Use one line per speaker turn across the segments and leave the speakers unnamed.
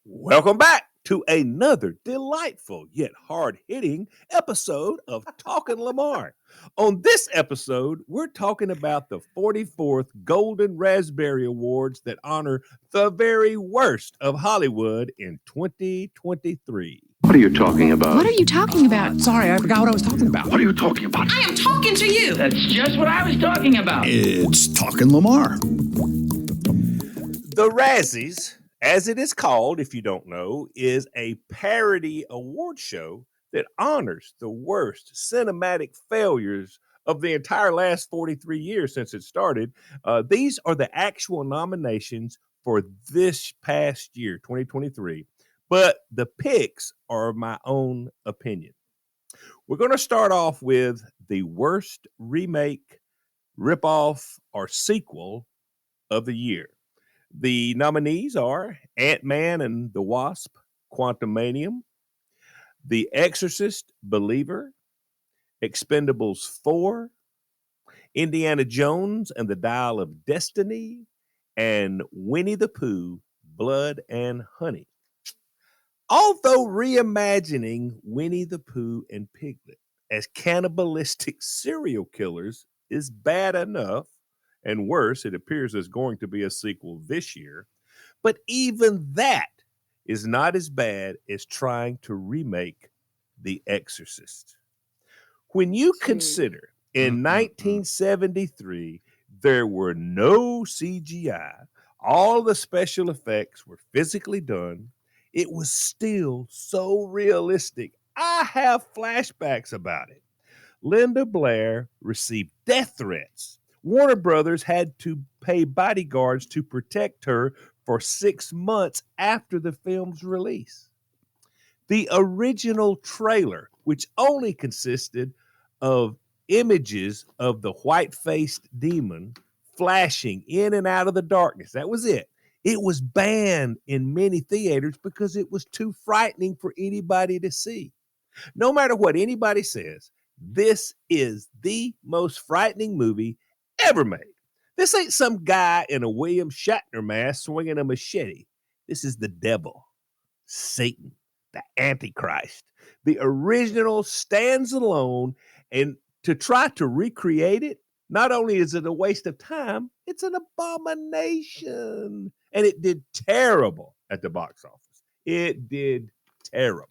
Welcome back to another delightful yet hard-hitting episode of Talking Lamar. On this episode, we're talking about the 44th Golden Raspberry Awards that honor the very worst of Hollywood in 2023.
What are you talking about?
What are you talking about?
Sorry, I forgot what I was talking about.
What are you talking about?
I am talking to you.
That's just what I was talking about.
It's Talking Lamar.
The Razzies, as it is called, if you don't know, is a parody award show that honors the worst cinematic failures of the entire last 43 years since it started. These are the actual nominations for this past year, 2023. But the picks are my own opinion. We're going to start off with the worst remake, ripoff, or sequel of the year. The nominees are Ant-Man and the Wasp, Quantumanium, The Exorcist, Believer, Expendables 4, Indiana Jones and the Dial of Destiny, and Winnie the Pooh, Blood and Honey. Although reimagining Winnie the Pooh and Piglet as cannibalistic serial killers is bad enough, and worse, it appears there's going to be a sequel this year, but even that is not as bad as trying to remake The Exorcist. When you consider in 1973, there were no CGI, all the special effects were physically done, it was still so realistic. I have flashbacks about it. Linda Blair received death threats. Warner Brothers had to pay bodyguards to protect her for 6 months after the film's release. The original trailer, which only consisted of images of the white-faced demon flashing in and out of the darkness, that was it. It was banned in many theaters because it was too frightening for anybody to see. No matter what anybody says, this is the most frightening movie ever made. This ain't some guy in a William Shatner mask swinging a machete. This is the devil, Satan, the Antichrist. The original stands alone, and to try to recreate it, not only is it a waste of time, it's an abomination. And it did terrible at the box office. It did terrible.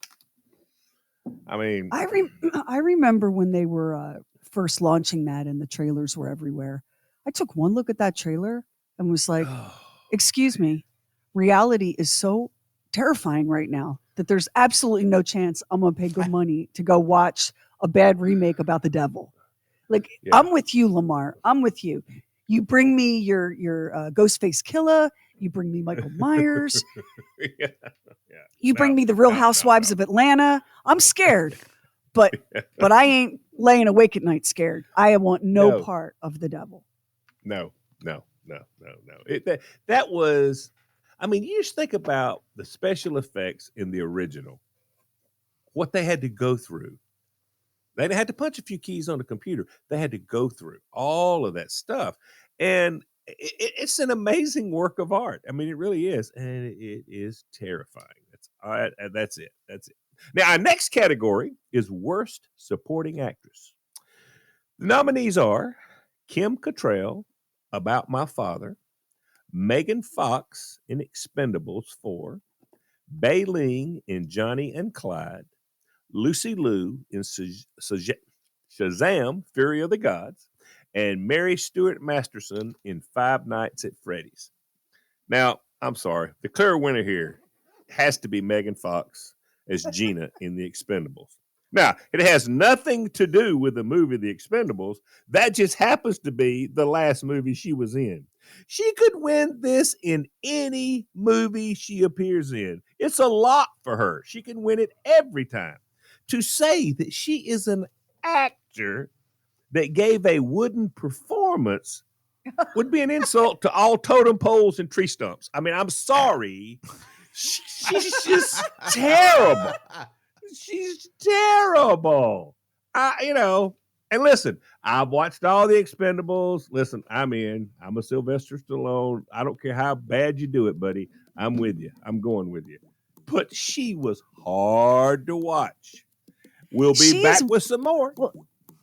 I mean,
I remember when they were first launching that and the trailers were everywhere. I took one look at that trailer and was like, excuse me, reality is so terrifying right now that there's absolutely no chance I'm going to pay good money to go watch a bad remake about the devil. Like, yeah. I'm with you, Lamar. I'm with you. You bring me your Ghostface Killer. You bring me Michael Myers.
Yeah.
You bring me the Real Housewives of Atlanta. I'm scared, but I ain't laying awake at night scared. I want no part of the devil.
No. That was, I mean, you just think about the special effects in the original, what they had to go through. They had to punch a few keys on the computer. They had to go through all of that stuff. And it's an amazing work of art. I mean, it really is. And it is terrifying. That's it. Now, our next category is Worst Supporting Actress. The nominees are Kim Cattrall, About My Father, Megan Fox in Expendables 4, Bei Ling in Johnny and Clyde, Lucy Liu in Shazam! Fury of the Gods, and Mary Stuart Masterson in Five Nights at Freddy's. Now, I'm sorry, the clear winner here has to be Megan Fox as Gina in The Expendables. Now, it has nothing to do with the movie The Expendables. That just happens to be the last movie she was in. She could win this in any movie she appears in. It's a lot for her. She can win it every time. To say that she is an actor that gave a wooden performance would be an insult to all totem poles and tree stumps. I mean, I'm sorry. She's just terrible. She's terrible. And listen, I've watched all the Expendables. Listen, I'm in. I'm a Sylvester Stallone. I don't care how bad you do it, buddy. I'm with you. I'm going with you. but she was hard to watch. We'll be
She's-
back with some more.
Well,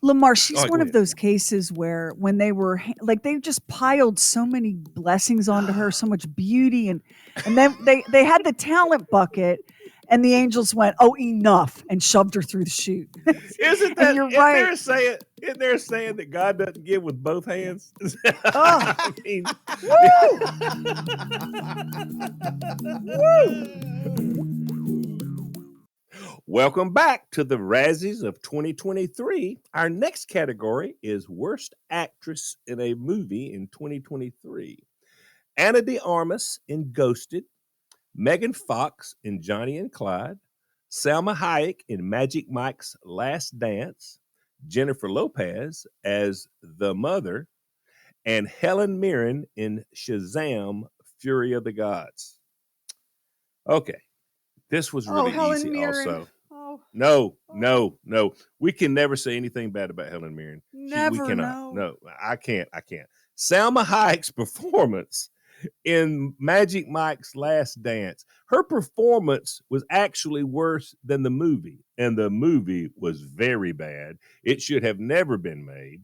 Lamar, she's
All right,
one
go
of
ahead.
those cases where when they were like, they just piled so many blessings onto her, so much beauty, and then they had the talent bucket, and the angels went, "Oh, enough," and shoved her through the chute.
Isn't that?
you're
Isn't
right.
there saying that God doesn't give with both hands?
Oh.
I mean, welcome back to the Razzies of 2023. Our next category is Worst Actress in a Movie in 2023. Anna de Armas in Ghosted, Megan Fox in Johnny and Clyde, Salma Hayek in Magic Mike's Last Dance, Jennifer Lopez as the mother, and Helen Mirren in Shazam! Fury of the Gods. Okay, this was really
Helen
easy
Mirren.
also.
Oh,
No. We can never say anything bad about Helen Mirren.
never.
We cannot. No, I can't. Salma Hayek's performance in Magic Mike's Last Dance, her performance was actually worse than the movie, and the movie was very bad. It should have never been made.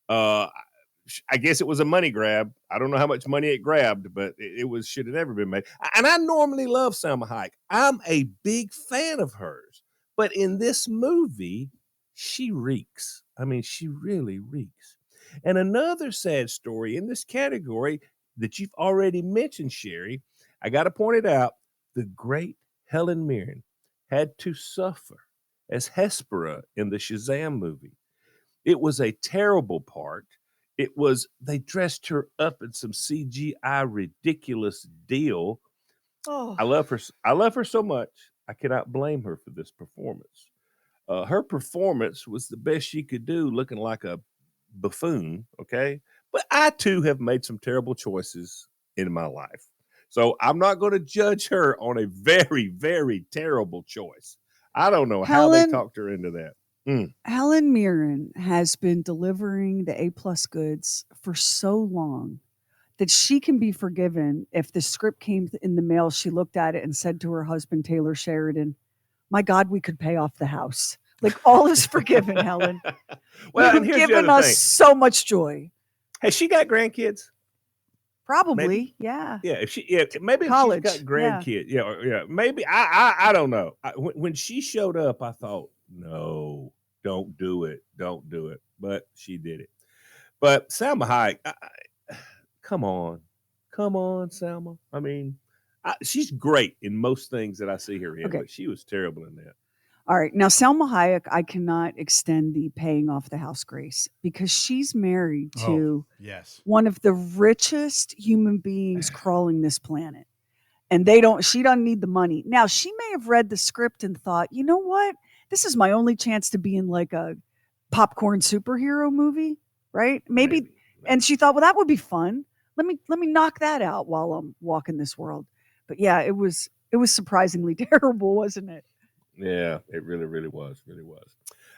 I guess it was a money grab. I don't know how much money it grabbed, but it should have never been made. And I normally love Salma Hayek. I'm a big fan of hers, but in this movie, she reeks. I mean, she really reeks. And another sad story in this category that you've already mentioned, Sheri, I got to point it out. The great Helen Mirren had to suffer as Hespera in the Shazam movie. It was a terrible part. They dressed her up in some CGI ridiculous deal.
Oh,
I love her so much. I cannot blame her for this performance. Her performance was the best she could do, looking like a buffoon. Okay. But I too have made some terrible choices in my life. So I'm not going to judge her on a very, very terrible choice. I don't know how they talked her into that.
Helen Mirren has been delivering the A+ goods for so long that she can be forgiven if the script came in the mail. She looked at it and said to her husband, Taylor Sheridan, "My God, we could pay off the house." Like, all is forgiven, Helen.
Well, and
You've
here's the
given
other
us
thing.
so much joy.
Has she got grandkids?
Probably,
Maybe.
yeah.
Yeah, maybe
College,
if she's got grandkids. Yeah. Maybe I don't know. When she showed up, I thought, no, don't do it. But she did it. But Salma Hayek, come on, Salma. I mean, she's great in most things that I see her in,
Okay.
but she was terrible in that.
All right. Now, Salma Hayek, I cannot extend the paying off the house grace because she's married to
Yes.
one of the richest human beings crawling this planet. And she doesn't need the money. Now, she may have read the script and thought, you know what? This is my only chance to be in like a popcorn superhero movie, right? Maybe. And she thought, well, that would be fun. Let me knock that out while I'm walking this world. But yeah, it was surprisingly terrible, wasn't it?
Yeah, it really, really was. Really was.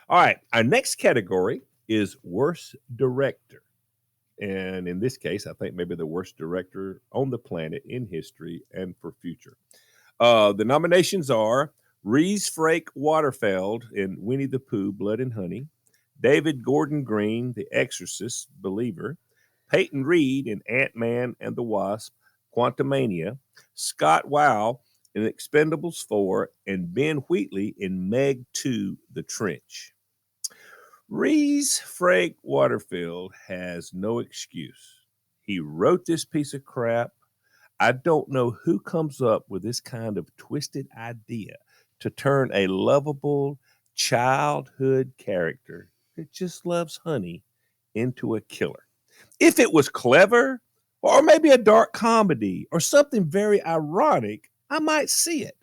All right. Our next category is worst director. And in this case, I think maybe the worst director on the planet in history and for future. The nominations are Rhys Frake Waterfeld in Winnie the Pooh, Blood and Honey, David Gordon Green, The Exorcist, Believer, Peyton Reed in Ant-Man and the Wasp, Quantumania, Scott Wow in Expendables 4, and Ben Wheatley in Meg 2, The Trench. Rhys Frake Waterfield has no excuse. He wrote this piece of crap. I don't know who comes up with this kind of twisted idea to turn a lovable childhood character that just loves honey into a killer. If it was clever, or maybe a dark comedy, or something very ironic, I might see it.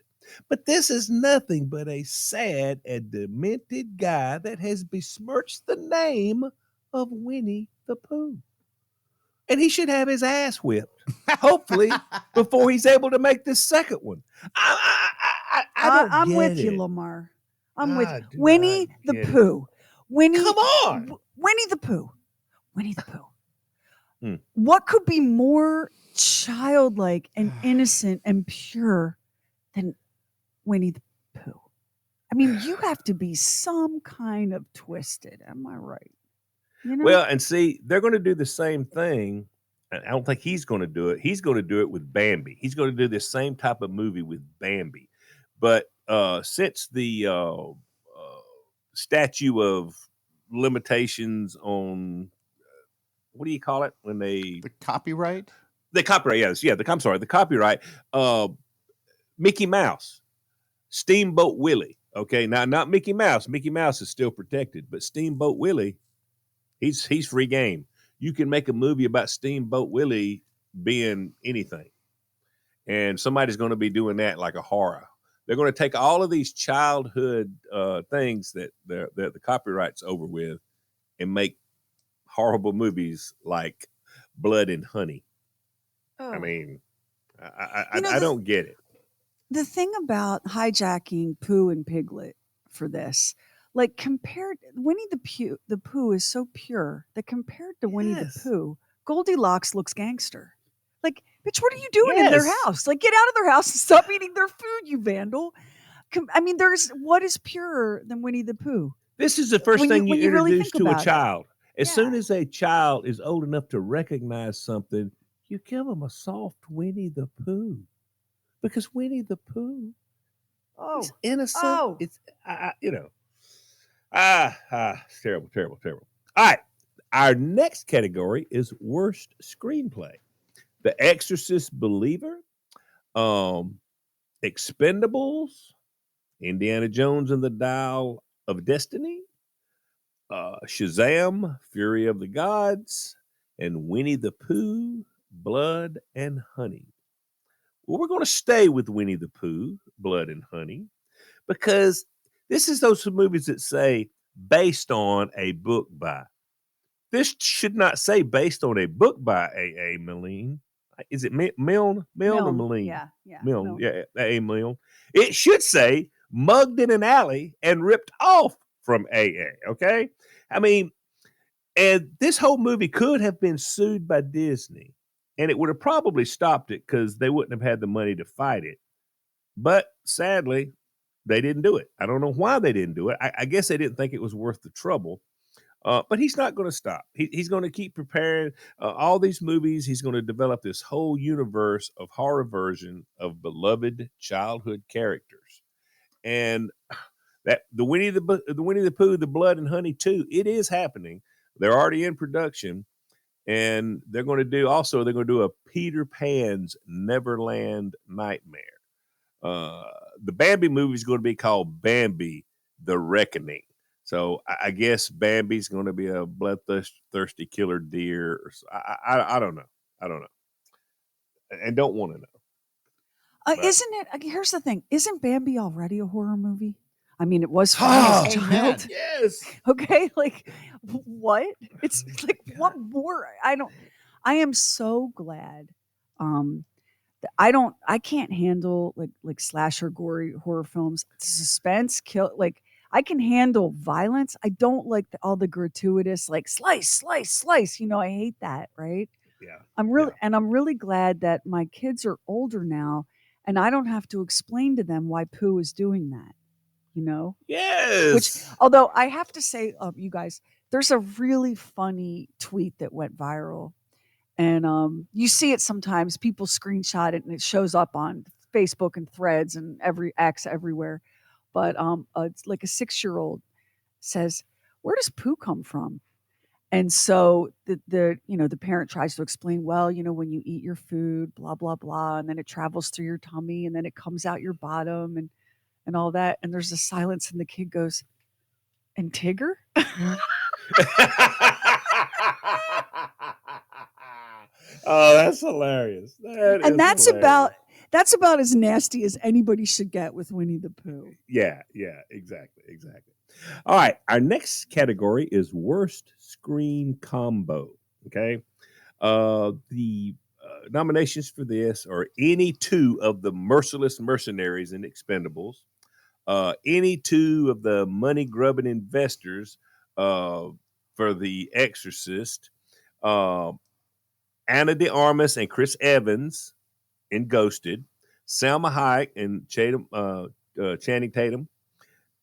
But this is nothing but a sad and demented guy that has besmirched the name of Winnie the Pooh. And he should have his ass whipped, hopefully, before he's able to make this second one.
I'm with you, Lamar. I'm with
I do
Winnie
not
the
get it.
Pooh.
Come on.
Winnie the Pooh. Winnie the Pooh.
Hmm.
What could be more childlike and innocent and pure than Winnie the Pooh. I mean, you have to be some kind of twisted. Am I right? You know?
Well, and see, they're going to do the same thing. I don't think he's going to do it. He's going to do it with Bambi. He's going to do this same type of movie with Bambi. But since the statute of limitations on what do you call it when
The copyright?
the copyright? Yes, yeah. I'm sorry, the copyright. Mickey Mouse, Steamboat Willie. Okay, now not Mickey Mouse. Mickey Mouse is still protected, but Steamboat Willie, he's free game. You can make a movie about Steamboat Willie being anything, and somebody's going to be doing that like a horror. They're going to take all of these childhood things that the copyright's over with, and make horrible movies like Blood and Honey.
Oh.
I mean, I don't get it.
The thing about hijacking Pooh and Piglet for this, like compared Winnie the Pooh is so pure that compared to Winnie the
Yes.
Pooh, Goldilocks looks gangster. Like, bitch, what are you doing in their
Yes.
house? Like, get out of their house and stop eating their food, you vandal. I mean, what is purer than Winnie the Pooh?
This is the first
When
thing
you
you
really
introduce
think
to a
about it.
child. As
Yeah.
soon as a child is old enough to recognize something, you give them a soft Winnie the Pooh, because Winnie the Pooh is innocent.
Oh.
It's it's terrible, terrible, terrible. All right, our next category is worst screenplay: The Exorcist, Believer, Expendables, Indiana Jones and the Dial of Destiny, Shazam, Fury of the Gods, and Winnie the Pooh, Blood and Honey. Well, we're going to stay with Winnie the Pooh, Blood and Honey, because this is those movies that say based on a book by. This should not say based on a book by A.A. Milne. Is it Milne or Milne?
Yeah.
Milne, yeah, A. Milne. It should say mugged in an alley and ripped off from A.A. Okay, I mean, and this whole movie could have been sued by Disney, and it would have probably stopped it because they wouldn't have had the money to fight it. But sadly, they didn't do it. I don't know why they didn't do it. I guess they didn't think it was worth the trouble. But he's not going to stop. He's going to keep preparing all these movies. He's going to develop this whole universe of horror version of beloved childhood characters. And that the Winnie the Pooh, the Blood and Honey 2, it is happening. They're already in production, and they're going to do a Peter Pan's Neverland Nightmare. The Bambi movie is going to be called Bambi: The Reckoning. So I guess Bambi's going to be a bloodthirsty killer deer. I don't know. I don't know, and don't want to know.
Isn't it? Here's the thing: isn't Bambi already a horror movie? I mean, it was
Oh,
funny as a
amen.
child.
Yes.
Okay, like what? It's like what more? I am so glad. That I can't handle like slasher gory horror films. Suspense, kill. Like I can handle violence. I don't like all the gratuitous like slice, slice, slice. You know, I hate that. Right?
Yeah.
I'm really glad that my kids are older now, and I don't have to explain to them why Pooh is doing that. You know?
Yes.
Which, although I have to say, you guys, there's a really funny tweet that went viral, and you see it sometimes. People screenshot it, and it shows up on Facebook and Threads and every X everywhere. But it's like a 6-year-old says, "Where does Pooh come from?" And so the parent tries to explain, well, when you eat your food, blah blah blah, and then it travels through your tummy, and then it comes out your bottom, and all that. And there's a silence, and the kid goes, "And Tigger?"
Oh, that's hilarious.
And that's
hilarious.
about as nasty as anybody should get with Winnie the Pooh.
Yeah, exactly. All right, our next category is worst screen combo. Okay, the nominations for this are any two of the merciless mercenaries in Expendables, any two of the money grubbing investors for the Exorcist, Anna de Armas and Chris Evans in Ghosted, Salma Hayek and Channing Tatum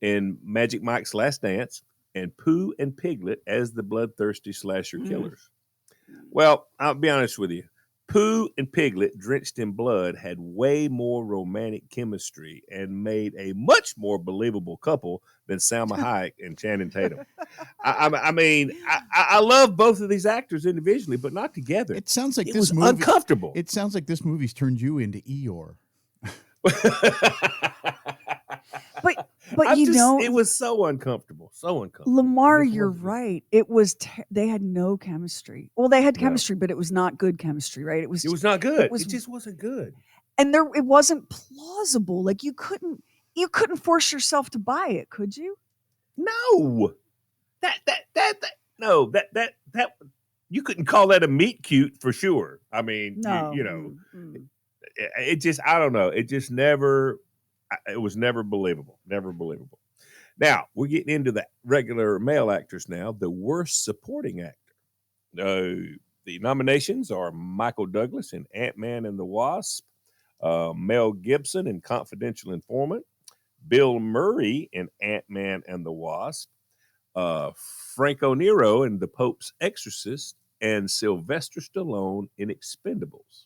in Magic Mike's Last Dance, and Pooh and Piglet as the bloodthirsty slasher killers. Well, I'll be honest with you. Pooh and Piglet, drenched in blood, had way more romantic chemistry and made a much more believable couple than Salma Hayek and Channing Tatum. I love both of these actors individually, but not together.
It sounds like
It
this
was
movie,
uncomfortable.
It sounds like this movie's turned you into Eeyore.
But
it was so uncomfortable. So uncomfortable.
Lamar, you're right. It was they had no chemistry. Well, they had chemistry, but it was not good chemistry, right? It was
not good. It just wasn't good.
And it wasn't plausible. Like you couldn't force yourself to buy it, could you?
No. That you couldn't call that a meet cute for sure. I mean,
no.
It just, I don't know. It just never, it was never believable. Never believable. Now, we're getting into the regular male actors now. The worst supporting actor. The nominations are Michael Douglas in Ant-Man and the Wasp, Mel Gibson in Confidential Informant, Bill Murray in Ant-Man and the Wasp, Franco Nero in The Pope's Exorcist, and Sylvester Stallone in Expendables.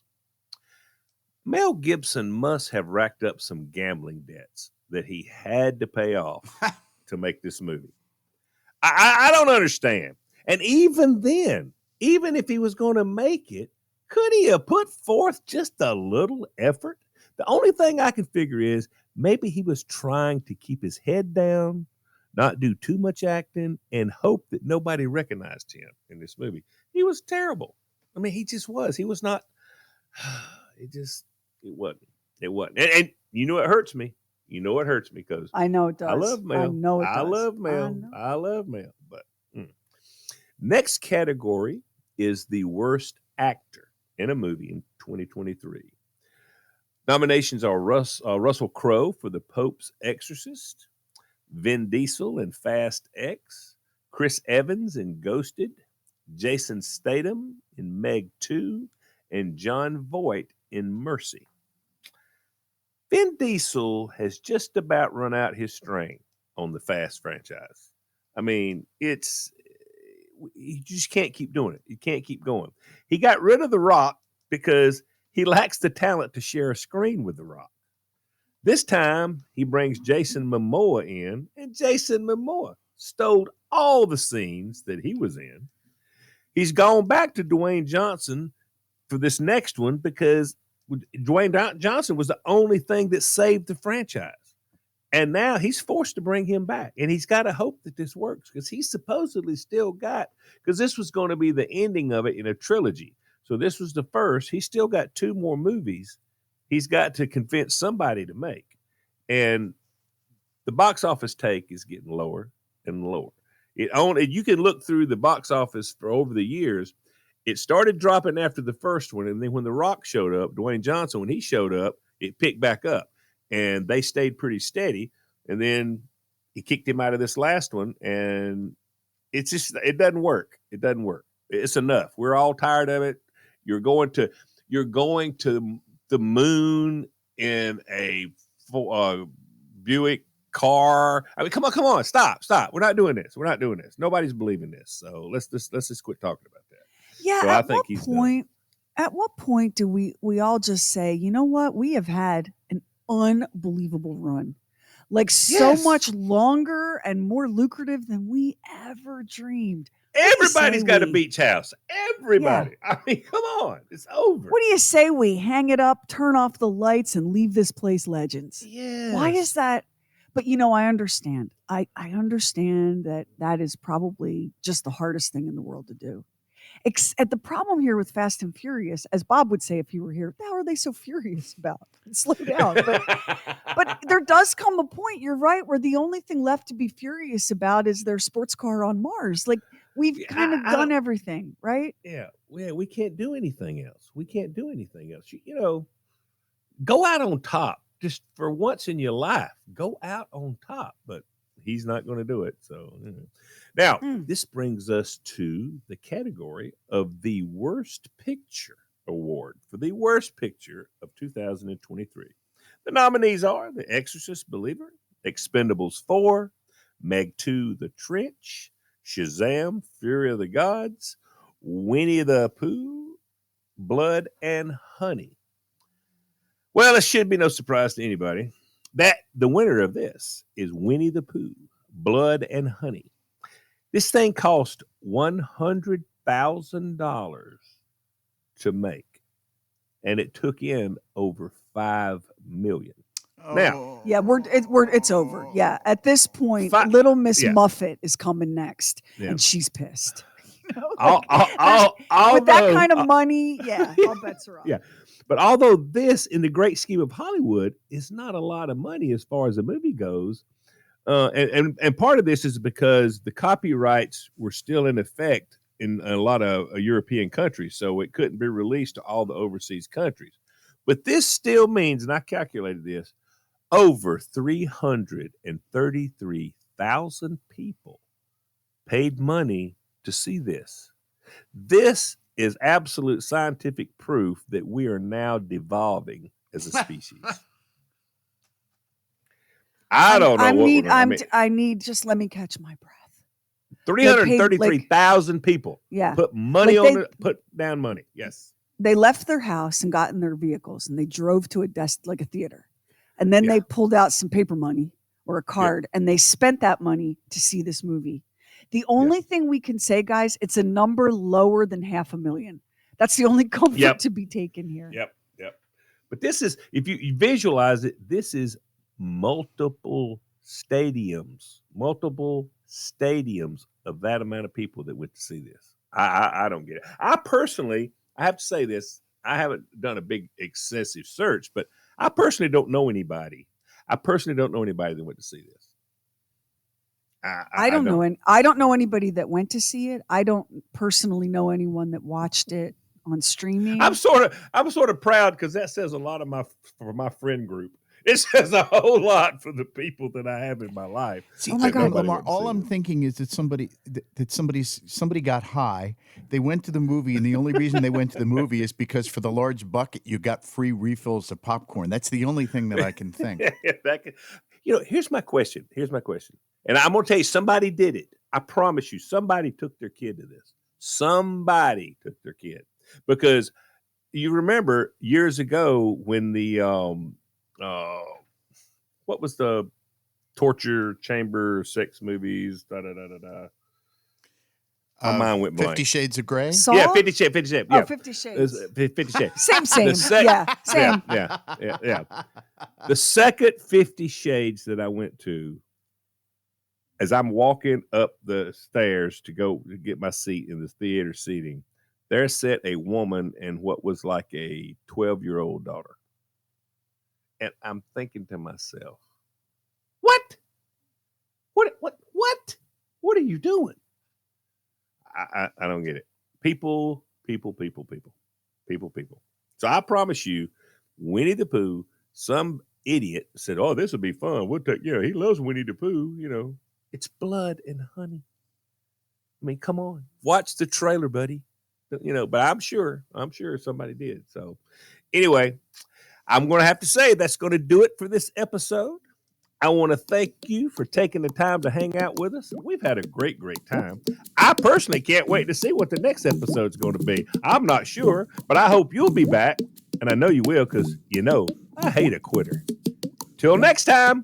Mel Gibson must have racked up some gambling debts that he had to pay off to make this movie. I don't understand. And even then, even if he was going to make it, could he have put forth just a little effort? The only thing I can figure is maybe he was trying to keep his head down, not do too much acting, and hope that nobody recognized him in this movie. He was terrible. I mean, he just was. He was not. It wasn't. It wasn't. And you know it hurts me. You know it hurts me because
I know it does.
I love Mel.
I know it does.
I love Mel. I love Mel. But next category is the worst actor in a movie in 2023. Nominations are Russell Crowe for The Pope's Exorcist, Vin Diesel in Fast X, Chris Evans in Ghosted, Jason Statham in Meg 2, and Jon Voight in Mercy. Vin Diesel has just about run out his string on the Fast franchise. I mean, you just can't keep doing it. You can't keep going. He got rid of The Rock because he lacks the talent to share a screen with The Rock. This time, he brings Jason Momoa in, and Jason Momoa stole all the scenes that he was in. He's gone back to Dwayne Johnson for this next one because Dwayne Johnson was the only thing that saved the franchise. And now he's forced to bring him back. And he's got to hope that this works because he's supposedly still got, because this was going to be the ending of it in a trilogy. So this was the first. He's still got 2 more movies he's got to convince somebody to make. And the box office take is getting lower and lower. You can look through the box office for over the years. It started dropping after the first one. And then when The Rock showed up, Dwayne Johnson, when he showed up, it picked back up. And they stayed pretty steady. And then he kicked him out of this last one. And it doesn't work. It doesn't work. It's enough. We're all tired of it. You're going to the moon in a Buick car. I mean, come on, stop. We're not doing this. Nobody's believing this. So let's just quit talking about that.
Yeah.
So I think he's done.
At what point do we all just say, you know what? We have had an unbelievable run. Like so much longer and more lucrative than we ever dreamed.
Everybody's got a beach house. Everybody. Yeah. I mean, come on. It's over.
What do you say we hang it up, turn off the lights, and leave this place legends?
Yes.
Why is that? But, I understand. I understand that is probably just the hardest thing in the world to do. The problem here with Fast and Furious, as Bob would say if he were here, what the hell are they so furious about? Slow down. But there does come a point, you're right, where the only thing left to be furious about is their sports car on Mars. Like, we've kind of done everything, right?
Yeah, we can't do anything else. Go out on top. Just for once in your life, go out on top. But he's not going to do it. So, Now, this brings us to the category of the Worst Picture Award for the Worst Picture of 2023. The nominees are The Exorcist Believer, Expendables 4, Meg 2, The Trench, Shazam, Fury of the Gods, Winnie the Pooh, Blood and Honey. Well, it should be no surprise to anybody that the winner of this is Winnie the Pooh, Blood and Honey. This thing cost $100,000 to make, and it took in over $5 million. Now,
Yeah, it's over. Yeah, at this point,
Fi-
Little Miss
yeah.
Muffet is coming next,
Yeah.
and she's pissed. You know, with that kind of money, yeah, all bets are off.
Yeah. But although this, in the great scheme of Hollywood, is not a lot of money as far as the movie goes, and part of this is because the copyrights were still in effect in a lot of European countries, so it couldn't be released to all the overseas countries. But this still means, and I calculated this, over 333,000 people paid money to see this. This is absolute scientific proof that we are now devolving as a species. I don't know.
I need just let me catch my breath.
333,000 people put money put down money. Yes.
They left their house and got in their vehicles and they drove to a theater. And then they pulled out some paper money or a card and they spent that money to see this movie. The only thing we can say, guys, it's a number lower than 500,000. That's the only comfort to be taken here.
Yep. But this is, if you visualize it, this is multiple stadiums of that amount of people that went to see this. I don't get it. I have to say this, I haven't done a big excessive search, but I personally don't know anybody. That went to see this. I don't
know anybody that went to see it. I don't personally know anyone that watched it on streaming.
I'm sort of proud because that says a lot for my friend group. It says a whole lot for the people that I have in my life.
See, oh my God, Lamar! All I'm thinking is that somebody got high. They went to the movie, and the only reason they went to the movie is because for the large bucket you got free refills of popcorn. That's the only thing that I can think.
Here's my question. And I'm going to tell you, somebody did it. I promise you, somebody took their kid to this. Somebody took their kid. Because you remember years ago when the, what was the torture chamber sex movies? My mind went blank.
50 Shades of Grey?
Saw?
Yeah, 50 Shades. Yeah.
Oh, 50 Shades.
50 Shades.
Same.
Same.
Yeah.
The second 50 Shades that I went to, as I'm walking up the stairs to go to get my seat in the theater seating, there sat a woman and what was like a 12-year-old daughter. And I'm thinking to myself, what? What are you doing? I don't get it. People. So I promise you, Winnie the Pooh, some idiot said, "Oh, this would be fun. We'll take, he loves Winnie the Pooh, It's blood and honey. I mean, come on. Watch the trailer, buddy. But I'm sure somebody did. So anyway, I'm going to have to say that's going to do it for this episode. I want to thank you for taking the time to hang out with us. We've had a great time. I personally can't wait to see what the next episode's going to be. I'm not sure, but I hope you'll be back. And I know you will because, I hate a quitter. Till next time.